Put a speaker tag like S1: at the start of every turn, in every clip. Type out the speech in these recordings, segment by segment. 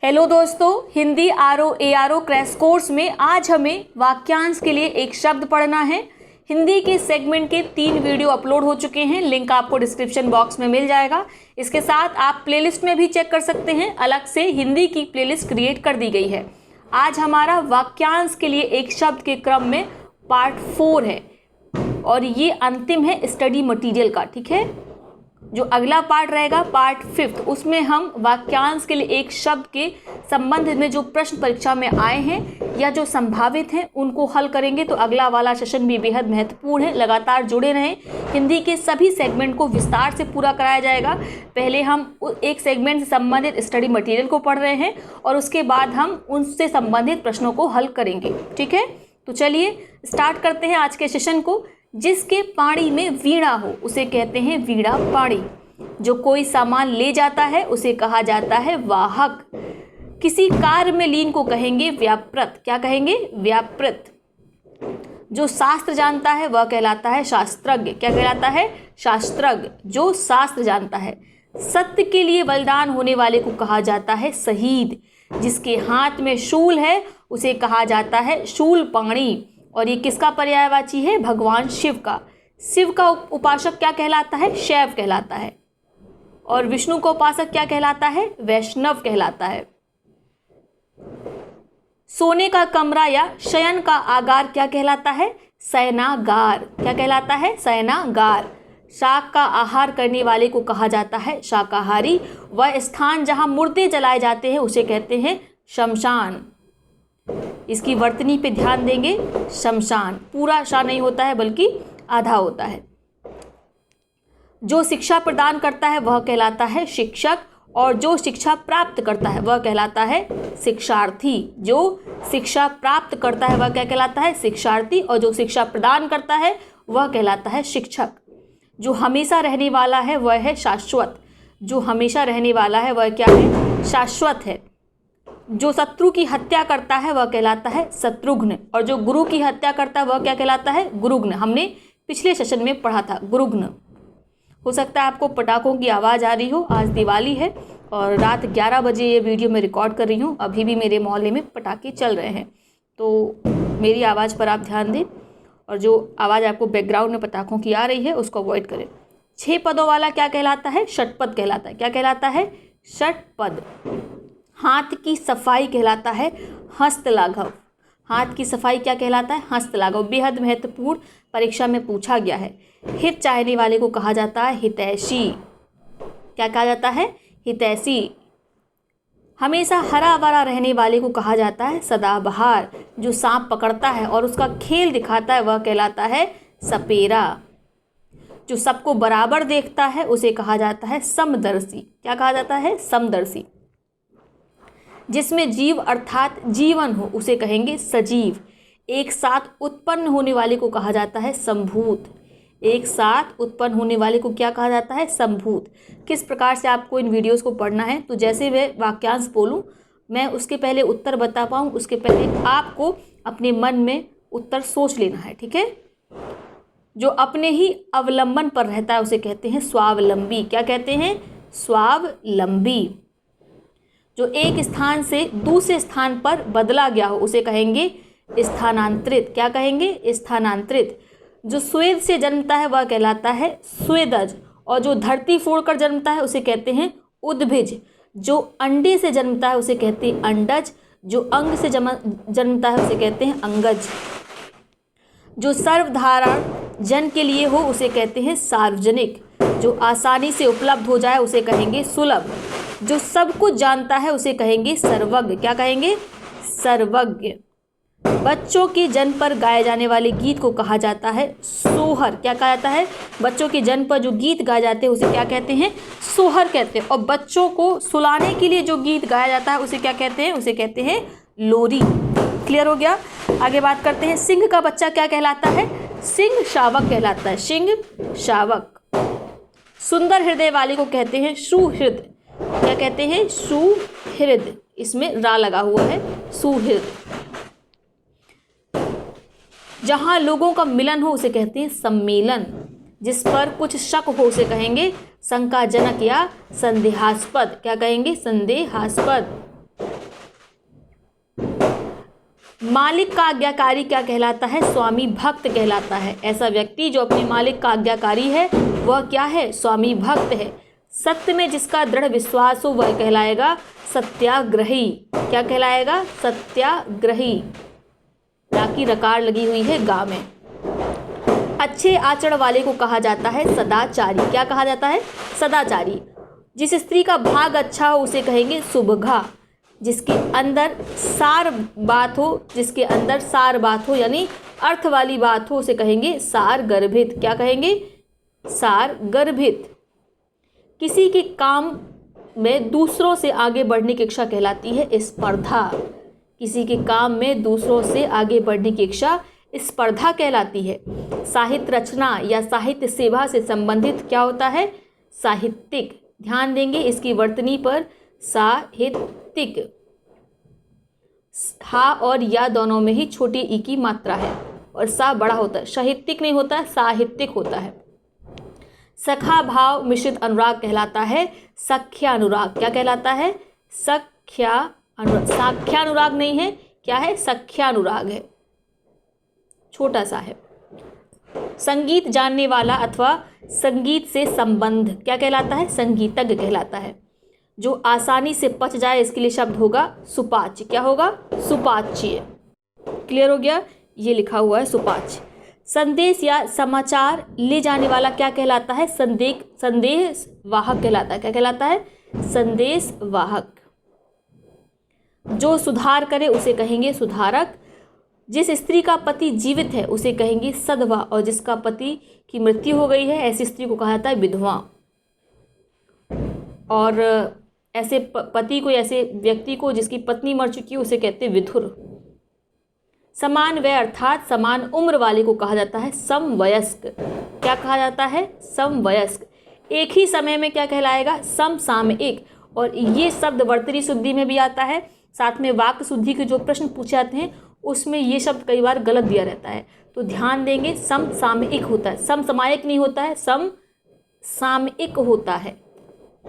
S1: Hello दोस्तों, Hindi ARO crash course में आज हमें वाक्यांश के लिए एक शब्द पढ़ना है। हिंदी के सेगमेंट के 3 वीडियो अपलोड हो चुके हैं, लिंक आपको डिस्क्रिप्शन बॉक्स में मिल जाएगा। इसके साथ आप प्लेलिस्ट में भी चेक कर सकते हैं, अलग से हिंदी की प्लेलिस्ट क्रिएट कर दी गई है। आज हमारा वाक्यांश के लिए एक शब्द के क्रम में पार्ट 4 है और ये अंतिम है स्टडी मटेरियल का, ठीक है। जो अगला पार्ट रहेगा पार्ट 5, उसमें हम वाक्यांश के लिए एक शब्द के संबंध में जो प्रश्न परीक्षा में आए हैं या जो संभावित हैं उनको हल करेंगे। तो अगला वाला सेशन भी बेहद महत्वपूर्ण है, लगातार जुड़े रहें। हिंदी के सभी सेगमेंट को विस्तार से पूरा कराया जाएगा। पहले हम एक सेगमेंट से संबंधित स्टडी मटेरियल को पढ़ रहे हैं और उसके बाद हम उनसे संबंधित प्रश्नों को हल करेंगे, ठीक है। तो चलिए स्टार्ट करते हैं आज के सेशन को। जिसके पाणी में वीणा हो उसे कहते हैं वीणा पाणी। जो कोई सामान ले जाता है उसे कहा जाता है वाहक। किसी कार्य में लीन को कहेंगे व्यापृत। क्या कहेंगे? व्यापृत। जो शास्त्र जानता है वह कहलाता है शास्त्रज्ञ। क्या कहलाता है? शास्त्रज्ञ, जो शास्त्र जानता है। सत्य के लिए बलिदान होने वाले को कहा जाता है शहीद। जिसके हाथ में शूल है उसे कहा जाता है शूलपाणी। और ये किसका पर्यायवाची है? भगवान शिव का। शिव का उपासक क्या कहलाता है? शैव कहलाता है। और विष्णु का उपासक क्या कहलाता है? वैष्णव कहलाता है। सोने का कमरा या शयन का आगार क्या कहलाता है? शयनागार। क्या कहलाता है? शयनागार। शाक का आहार करने वाले को कहा जाता है शाकाहारी। वह स्थान जहां मुर्दे जलाए जाते हैं उसे कहते हैं शमशान। इसकी वर्तनी पे ध्यान देंगे। शमशान पूरा शा नहीं होता है बल्कि आधा होता है। जो शिक्षा प्रदान करता है वह कहलाता है शिक्षक और जो शिक्षा प्राप्त करता है वह कहलाता है शिक्षार्थी। जो शिक्षा प्राप्त करता है वह क्या कहलाता है? शिक्षार्थी। और जो शिक्षा प्रदान करता है वह कहलाता है शिक्षक। जो हमेशा रहने वाला है वह है शाश्वत। जो हमेशा रहने वाला है वह क्या है? शाश्वत है। जो शत्रु की हत्या करता है वह कहलाता है शत्रुघ्न और जो गुरु की हत्या करता है वह क्या कहलाता है? गुरुघ्न। हमने पिछले सेशन में पढ़ा था गुरुघ्न। हो सकता है आपको पटाखों की आवाज़ आ रही हो। आज दिवाली है और रात 11 बजे ये वीडियो मैं रिकॉर्ड कर रही हूँ। अभी भी मेरे मोहल्ले में पटाखे चल रहे हैं, तो मेरी आवाज़ पर आप ध्यान दें और जो आवाज़ आपको बैकग्राउंड में पटाखों की आ रही है उसको अवॉइड करें। 6 पदों वाला क्या कहलाता है? षटपद कहलाता है। क्या कहलाता है? षटपद। हाथ की सफाई कहलाता है हस्तलाघव। हाथ की सफाई क्या कहलाता है? हस्तलाघव। बेहद महत्वपूर्ण, परीक्षा में पूछा गया है। हित चाहने वाले को कहा जाता है हितैषी। क्या कहा जाता है? हितैषी। हमेशा हरा भरा रहने वाले को कहा जाता है सदाबहार। जो सांप पकड़ता है और उसका खेल दिखाता है वह कहलाता है सपेरा। जो सबको बराबर देखता है उसे कहा जाता है समदर्शी। क्या कहा जाता है? समदर्शी। जिसमें जीव अर्थात जीवन हो उसे कहेंगे सजीव। एक साथ उत्पन्न होने वाले को कहा जाता है संभूत। एक साथ उत्पन्न होने वाले को क्या कहा जाता है? संभूत। किस प्रकार से आपको इन वीडियोस को पढ़ना है, तो जैसे मैं वाक्यांश बोलूं मैं उसके पहले उत्तर बता पाऊँ उसके पहले आपको अपने मन में उत्तर सोच लेना है, ठीक है। जो अपने ही अवलंबन पर रहता है उसे कहते हैं स्वावलंबी। क्या कहते हैं? स्वावलंबी। जो एक स्थान से दूसरे स्थान पर बदला गया हो उसे कहेंगे स्थानांतरित। क्या कहेंगे? स्थानांतरित। जो स्वेद से जन्मता है वह कहलाता है स्वेदज और जो धरती फोड़कर जन्मता है उसे कहते हैं उद्भिज। जो अंडे से जन्मता है उसे कहते हैं अंडज। जो अंग से जन्मता है उसे कहते हैं अंगज। जो सर्वधारण जन के लिए हो उसे कहते हैं सार्वजनिक। जो आसानी से उपलब्ध हो जाए उसे कहेंगे सुलभ। जो सब कुछ जानता है उसे कहेंगे सर्वज्ञ। क्या कहेंगे? सर्वज्ञ। बच्चों के जन्म पर गाए जाने वाले गीत को कहा जाता है सोहर। क्या कहा जाता है? बच्चों के जन्म पर जो गीत गाए जाते हैं उसे क्या कहते हैं? सोहर कहते हैं। और बच्चों को सुलाने के लिए जो गीत गाया जाता है उसे क्या कहते हैं? उसे कहते हैं लोरी। क्लियर हो गया? आगे बात करते हैं। सिंह का बच्चा क्या कहलाता है? सिंह शावक कहलाता है। सिंह शावक। सुंदर हृदय वाले को कहते हैं सुहृद। क्या कहते हैं? सुहृद। इसमें रा लगा हुआ है, सुहृद। जहां लोगों का मिलन हो उसे कहते हैं सम्मेलन। जिस पर कुछ शक हो उसे कहेंगे शंकाजनक या संदेहास्पद। क्या कहेंगे? संदेहास्पद। मालिक का आज्ञाकारी क्या कहलाता है? स्वामी भक्त कहलाता है। ऐसा व्यक्ति जो अपने मालिक का आज्ञाकारी है वह क्या है? स्वामी भक्त है। सत्य में जिसका दृढ़ विश्वास हो वह कहलाएगा सत्याग्रही। क्या कहलाएगा? सत्याग्रही। की रकार लगी हुई है गा में। अच्छे आचरण वाले को कहा जाता है सदाचारी। क्या कहा जाता है? सदाचारी। जिस स्त्री का भाग अच्छा हो उसे कहेंगे सुबघा। जिसके अंदर सार बात हो यानी अर्थ वाली बात हो उसे कहेंगे सार गर्भित। क्या कहेंगे? सार गर्भित। किसी के काम में दूसरों से आगे बढ़ने की इच्छा कहलाती है स्पर्धा। किसी के काम में दूसरों से आगे बढ़ने की इच्छा स्पर्धा कहलाती है। साहित्य रचना या साहित्य सेवा से संबंधित क्या होता है? साहित्यिक। ध्यान देंगे इसकी वर्तनी पर, साहित्यिक। हा और या दोनों में ही छोटी ई की मात्रा है और सा बड़ा होता है। साहित्यिक नहीं होता है, साहित्यिक होता है। सखा भाव मिश्रित अनुराग कहलाता है सख्यानुराग। क्या कहलाता है? साख्यानुराग नहीं है, क्या है? सख्यानुराग है, छोटा सा है। संगीत जानने वाला अथवा संगीत से संबंध क्या कहलाता है? संगीतज्ञ कहलाता है। जो आसानी से पच जाए इसके लिए शब्द होगा सुपाच्य। क्या होगा? सुपाच्य। क्लियर हो गया? ये लिखा हुआ है सुपाच्य। संदेश या समाचार ले जाने वाला क्या कहलाता है? संदेश वाहक कहलाता है। क्या कहलाता है? संदेश वाहक। जो सुधार करे उसे कहेंगे सुधारक। जिस स्त्री का पति जीवित है उसे कहेंगे सधवा और जिसका पति की मृत्यु हो गई है ऐसी स्त्री को कहा जाता है विधवा। और ऐसे पति को, ऐसे व्यक्ति को जिसकी पत्नी मर चुकी है उसे कहते हैं विधुर। समान वय अर्थात समान उम्र वाले को कहा जाता है समवयस्क। क्या कहा जाता है? समवयस्क। एक ही समय में क्या कहलाएगा? समसामयिक। और ये शब्द वर्तनी शुद्धि में भी आता है, साथ में वाक्य शुद्धि के जो प्रश्न पूछे जाते हैं उसमें ये शब्द कई बार गलत दिया रहता है, तो ध्यान देंगे। समसामयिक होता है, समसामयिक नहीं होता है, समसामयिक होता है।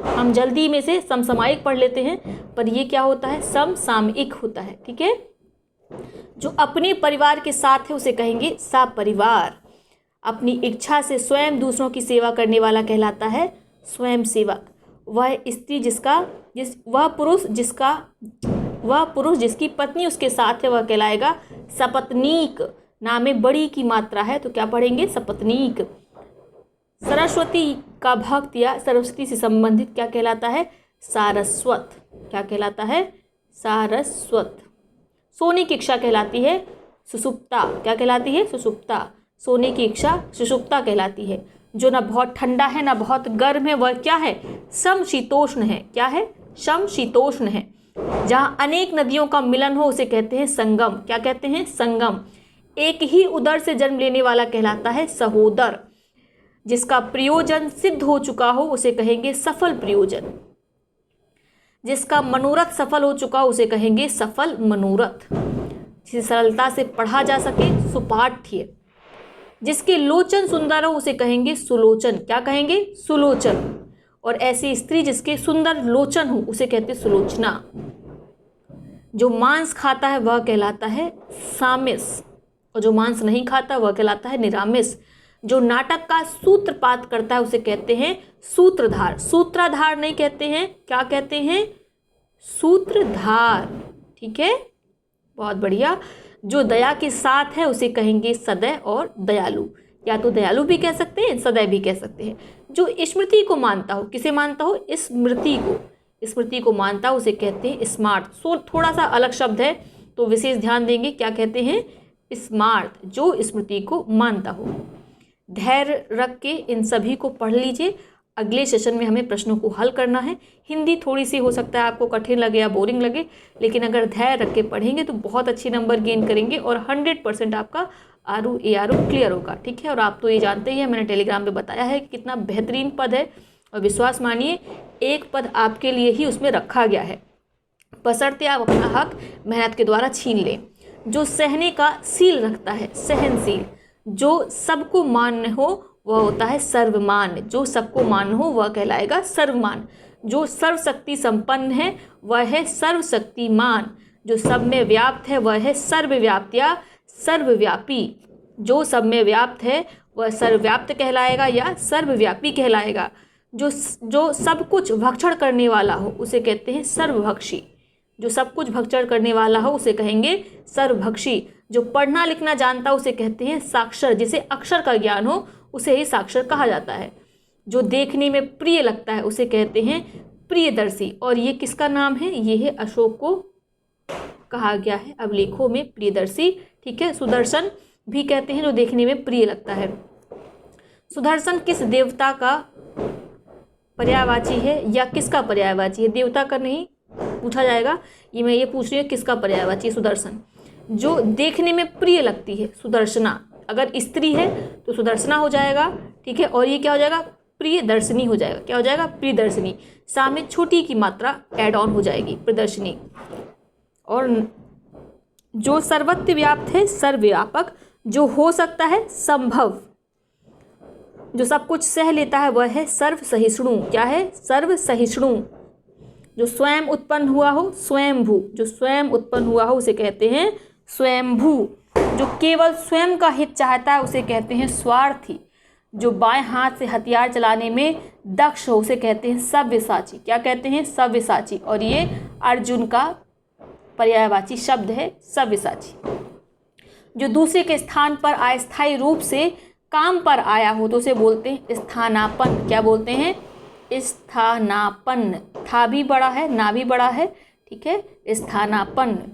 S1: हम जल्दी में से समसामयिक पढ़ लेते हैं पर ये क्या होता है? समसामयिक होता है। ठीक है। जो अपने परिवार के साथ है उसे कहेंगे सपरिवार। अपनी इच्छा से स्वयं दूसरों की सेवा करने वाला कहलाता है स्वयं सेवक। वह पुरुष जिसकी पत्नी उसके साथ है वह कहलाएगा सपत्नीक। नाम में बड़ी की मात्रा है तो क्या पढ़ेंगे? सपत्नीक। सरस्वती का भक्त या सरस्वती से संबंधित क्या कहलाता है? सारस्वत। क्या कहलाता है? सारस्वत। सोने की इच्छा कहलाती है सुषुप्ता। क्या कहलाती है? सुषुप्ता। सोने की इच्छा सुषुप्ता कहलाती है। जो ना बहुत ठंडा है ना बहुत गर्म है वह क्या है? समशीतोष्ण है। क्या है? समशीतोष्ण है। जहाँ अनेक नदियों का मिलन हो उसे कहते हैं संगम। क्या कहते हैं? संगम। एक ही उदर से जन्म लेने वाला कहलाता है सहोदर। जिसका प्रयोजन सिद्ध हो चुका हो उसे कहेंगे सफल प्रयोजन। जिसका मनोरथ सफल हो चुका हो उसे कहेंगे सफल मनोरथ। जिसे सरलता से पढ़ा जा सके सुपाठ्य। जिसके लोचन सुंदर हो उसे कहेंगे सुलोचन। क्या कहेंगे? सुलोचन। और ऐसी स्त्री जिसके सुंदर लोचन हो उसे कहते सुलोचना। जो मांस खाता है वह कहलाता है सामिस और जो मांस नहीं खाता वह कहलाता है निरामिस। जो नाटक का सूत्रपात करता है उसे कहते हैं सूत्रधार। सूत्राधार नहीं कहते हैं, क्या कहते हैं? सूत्रधार। ठीक है, बहुत बढ़िया। जो दया के साथ है उसे कहेंगे सदैव और दयालु। या तो दयालु भी कह सकते हैं, सदैव भी कह सकते हैं। जो स्मृति को मानता हो, किसे मानता हो? स्मृति को। स्मृति को मानता हो उसे कहते हैं स्मार्ट। थोड़ा सा अलग शब्द है तो विशेष ध्यान देंगे। क्या कहते हैं? स्मार्ट। जो स्मृति को मानता हो। धैर्य रख के इन सभी को पढ़ लीजिए। अगले सेशन में हमें प्रश्नों को हल करना है। हिंदी थोड़ी सी हो सकता है आपको कठिन लगे या बोरिंग लगे, लेकिन अगर धैर्य रख के पढ़ेंगे तो बहुत अच्छे नंबर गेन करेंगे और 100% आपका आरू क्लियर होगा। ठीक है। और आप तो ये जानते ही हैं, मैंने टेलीग्राम पे बताया है कि कितना बेहतरीन पद है और विश्वास मानिए एक पद आपके लिए ही उसमें रखा गया है, बशर्ते आप अपना हक मेहनत के द्वारा छीन लें। जो सहने का सील रखता है, सहनशील। जो सबको मान्य हो वह होता है सर्वमान। जो सबको मान्य हो वह कहलाएगा सर्वमान। जो सर्वशक्ति संपन्न है वह है सर्वशक्तिमान। जो सब में व्याप्त है वह है सर्वव्याप्त या सर्वव्यापी। जो सब में व्याप्त है वह सर्वव्याप्त कहलाएगा या सर्वव्यापी कहलाएगा। जो सब कुछ भक्षण करने वाला हो उसे कहते हैं सर्वभक्षी। जो सब कुछ भक्षण करने वाला हो उसे कहेंगे सर्वभक्षी। जो पढ़ना लिखना जानता उसे कहते हैं साक्षर। जिसे अक्षर का ज्ञान हो उसे ही साक्षर कहा जाता है। जो देखने में प्रिय लगता है उसे कहते हैं प्रियदर्शी। और ये किसका नाम है? ये है अशोक को कहा गया है अभिलेखों में प्रियदर्शी। ठीक है, सुदर्शन भी कहते हैं जो देखने में प्रिय लगता है। सुदर्शन किस देवता का पर्यायवाची है या किसका पर्यायवाची है? देवता का नहीं पूछा जाएगा, ये मैं ये पूछ रही हूँ किसका पर्यायवाची है सुदर्शन। जो देखने में प्रिय लगती है सुदर्शना। अगर स्त्री है तो सुदर्शना हो जाएगा। ठीक है, और ये क्या हो जाएगा? प्रियदर्शिनी हो जाएगा। क्या हो जाएगा? प्रियदर्शिनी। सामने छोटी की मात्रा ऐड ऑन हो जाएगी प्रियदर्शिनी। और जो सर्वत्र व्याप्त है सर्वव्यापक। जो हो सकता है संभव। जो सब कुछ सह लेता है वह है सर्वसहिष्णु। क्या है? सर्वसहिष्णु। जो स्वयं उत्पन्न हुआ हो स्वयंभू। जो स्वयं उत्पन्न हुआ हो उसे कहते हैं स्वयंभू। जो केवल स्वयं का हित चाहता है उसे कहते हैं स्वार्थी। जो बाएं हाथ से हथियार चलाने में दक्ष हो उसे कहते हैं सव्यसाची। क्या कहते हैं? सव्यसाची। और ये अर्जुन का पर्यायवाची शब्द है सव्यसाची। जो दूसरे के स्थान पर अस्थायी रूप से काम पर आया हो तो उसे बोलते हैं स्थानापन्न। क्या बोलते हैं? स्थानापन्न। था भी बड़ा है, ना भी बड़ा है। ठीक है, स्थानापन्न।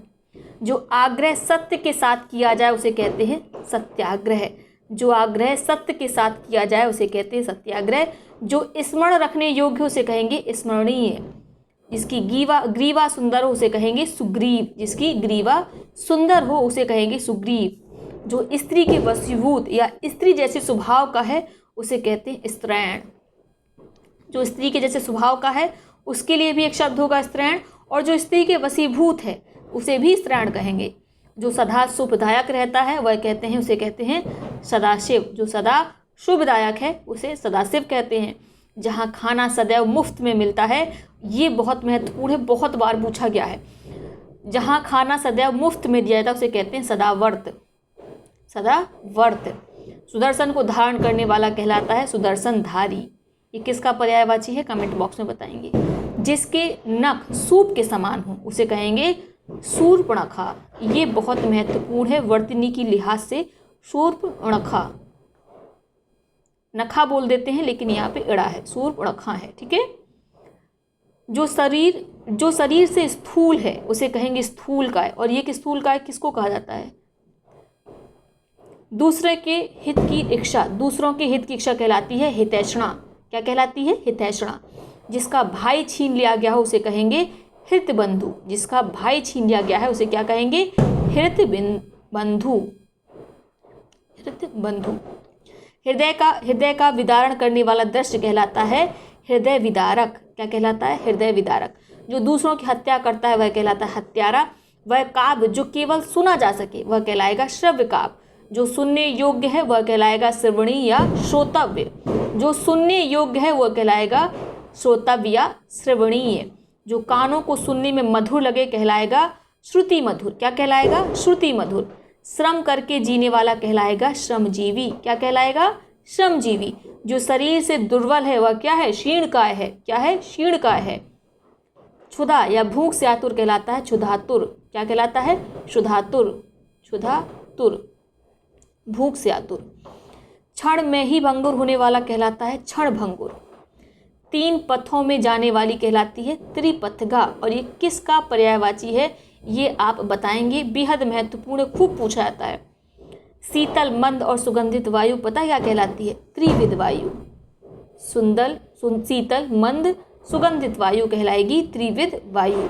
S1: जो आग्रह सत्य के साथ किया जाए उसे कहते हैं सत्याग्रह। जो आग्रह सत्य के साथ किया जाए उसे कहते हैं सत्याग्रह। जो स्मरण रखने योग्य उसे कहेंगे स्मरणीय। जिसकी ग्रीवा सुंदर हो उसे कहेंगे सुग्रीव। जिसकी ग्रीवा सुंदर हो उसे कहेंगे सुग्रीव। जो स्त्री के वशीभूत या स्त्री जैसे स्वभाव का है उसे कहते हैं स्त्रैण। जो स्त्री के जैसे स्वभाव का है उसके लिए भी एक शब्द होगा स्त्रैण। और जो स्त्री के वशीभूत है उसे भी स्त्रैण कहेंगे। जो सदा शुभदायक रहता है वह कहते हैं उसे कहते हैं सदाशिव। जो सदा शुभदायक है उसे सदाशिव कहते हैं। जहाँ खाना सदैव मुफ्त में मिलता है, ये बहुत महत्वपूर्ण है, बहुत बार पूछा गया है। जहाँ खाना सदैव मुफ्त में दिया जाता है उसे कहते हैं सदावर्त। सदावर्त। सुदर्शन को धारण करने वाला कहलाता है सुदर्शनधारी। ये किसका पर्यायवाची है? कमेंट बॉक्स में बताएंगे। जिसके नख सूप के समान हो उसे कहेंगे शूर्पणखा। ये बहुत महत्वपूर्ण है वर्तनी की लिहाज से। शूर्पणखा, नखा बोल देते हैं लेकिन यहाँ पे अड़ा है, शूर्पणखा है। ठीक है। जो शरीर से स्थूल है उसे कहेंगे स्थूलकाय। और ये स्थूलकाय किसको कहा जाता है? दूसरे के हित की इच्छा, दूसरों के हित की इच्छा कहलाती है हितैषणा। क्या कहलाती है? हितैषणा। जिसका भाई छीन लिया गया हो उसे कहेंगे हित बंधु। जिसका भाई छीन लिया गया है उसे क्या कहेंगे? हित बंधु। हित बंधु। हृदय का विदारण करने वाला दृश्य कहलाता है हृदय विदारक। क्या कहलाता है? हृदय विदारक। जो दूसरों की हत्या करता है वह कहलाता है हत्यारा। वह काव्य जो केवल सुना जा सके वह कहलाएगा श्रव्य काव्य। जो सुनने योग्य है वह कहलाएगा श्रवणीय या श्रोतव्य। जो सुनने योग्य है वह कहलाएगा श्रोतव्य या श्रवणीय। जो कानों को सुनने में मधुर लगे कहलाएगा श्रुति मधुर। क्या कहलाएगा? श्रुति मधुर। श्रम करके जीने वाला कहलाएगा श्रमजीवी। क्या कहलाएगा? श्रमजीवी। जो शरीर से दुर्बल है वह क्या है? क्षीणकाय है। क्या है? क्षीणकाय है। क्षुधा या भूख से आतुर कहलाता है क्षुधातुर। क्या कहलाता है? क्षुधातुर। क्षुधातुर, भूख से आतुर। क्षण में ही भंगुर होने वाला कहलाता है क्षण भंगुर। 3 पथों में जाने वाली कहलाती है त्रिपथगा। और ये किसका पर्यायवाची है ये आप बताएंगे। बेहद महत्वपूर्ण, खूब पूछा जाता है। शीतल, मंद और सुगंधित वायु पता क्या कहलाती है? त्रिविध वायु। शीतल, मंद, सुगंधित वायु कहलाएगी त्रिविध वायु।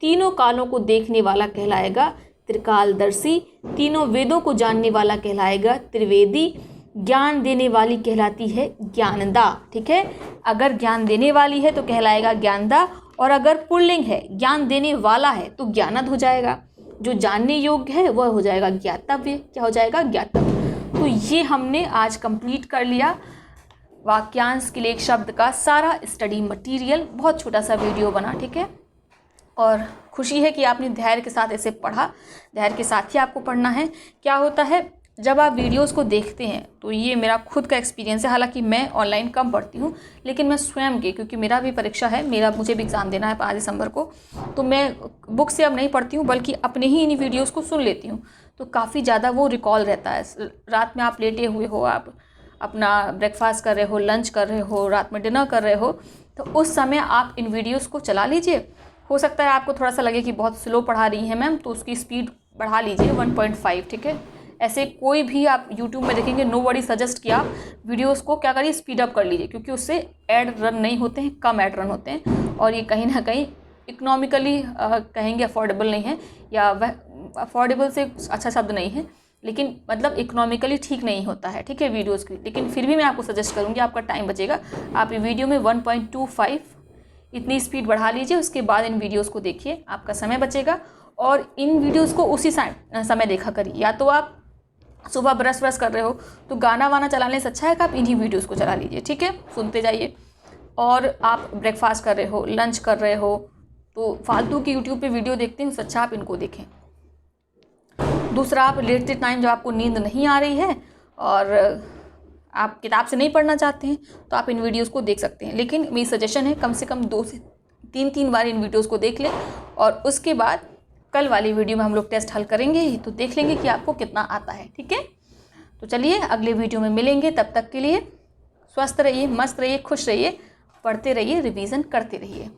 S1: तीनों कालों को देखने वाला कहलाएगा त्रिकालदर्शी। तीनों वेदों को जानने वाला कहलाएगा त्रिवेदी। ज्ञान देने वाली कहलाती है ज्ञानदा। ठीक है, अगर ज्ञान देने वाली है तो कहलाएगा ज्ञानदा। और अगर पुल्लिंग है, ज्ञान देने वाला है तो ज्ञानद हो जाएगा। जो जानने योग्य है वह हो जाएगा ज्ञातव्य। क्या हो जाएगा? ज्ञातव्य। तो ये हमने आज कंप्लीट कर लिया वाक्यांश के लिए एक शब्द का सारा स्टडी मटेरियल। बहुत छोटा सा वीडियो बना। ठीक है, और खुशी है कि आपने धैर्य के साथ इसे पढ़ा। धैर्य के साथ ही आपको पढ़ना है। क्या होता है जब आप वीडियोस को देखते हैं, तो ये मेरा खुद का एक्सपीरियंस है, हालांकि मैं ऑनलाइन कम पढ़ती हूँ, लेकिन मैं स्वयं के, क्योंकि मेरा भी परीक्षा है, मुझे भी एग्ज़ाम देना है 5 दिसंबर को, तो मैं बुक से अब नहीं पढ़ती हूँ बल्कि अपने ही इन वीडियोज़ को सुन लेती हूँ। तो काफ़ी ज़्यादा वो रिकॉल रहता है। रात में आप लेटे हुए हो, आप अपना ब्रेकफास्ट कर रहे हो, लंच कर रहे हो, रात में डिनर कर रहे हो, तो उस समय आप इन वीडियोज़ को चला लीजिए। हो सकता है आपको थोड़ा सा लगे कि बहुत स्लो पढ़ा रही हैं मैम, तो उसकी स्पीड बढ़ा लीजिए 1.5, ठीक है। ऐसे कोई भी आप यूट्यूब में देखेंगे, नोबडी सजेस्ट किया आप वीडियोस को क्या करिए, स्पीड अप कर लीजिए, क्योंकि उससे ऐड रन नहीं होते हैं, कम ऐड रन होते हैं, और ये कहीं ना कहीं इकोनॉमिकली कहेंगे अफोर्डेबल नहीं है, या वह अफोर्डेबल से अच्छा शब्द नहीं है, लेकिन मतलब इकोनॉमिकली ठीक नहीं होता है, ठीक है, वीडियोज़ की। लेकिन फिर भी मैं आपको सजेस्ट करूँगी, आपका टाइम बचेगा, आप वीडियो में 1.25 इतनी स्पीड बढ़ा लीजिए, उसके बाद इन वीडियोस को देखिए, आपका समय बचेगा। और इन वीडियोस को उसी समय देखा करिए। या तो आप सुबह ब्रश कर रहे हो तो गाना वाना चलाने से अच्छा है कि आप इन्हीं वीडियोस को चला लीजिए, ठीक है, सुनते जाइए। और आप ब्रेकफास्ट कर रहे हो, लंच कर रहे हो, तो फालतू की यूट्यूब पे वीडियो देखते हैं, उससे अच्छा आप इनको देखें। दूसरा, आप लेटते टाइम जब आपको नींद नहीं आ रही है और आप किताब से नहीं पढ़ना चाहते हैं, तो आप इन वीडियोस को देख सकते हैं। लेकिन मेरी सजेशन है कम से कम 2 से 3 बार इन वीडियोस को देख लें, और उसके बाद कल वाली वीडियो में हम लोग टेस्ट हल करेंगे, तो देख लेंगे कि आपको कितना आता है, ठीक है। तो चलिए अगले वीडियो में मिलेंगे, तब तक के लिए स्वस्थ रहिए, मस्त रहिए, खुश रहिए, पढ़ते रहिए, रिवीजन करते रहिए।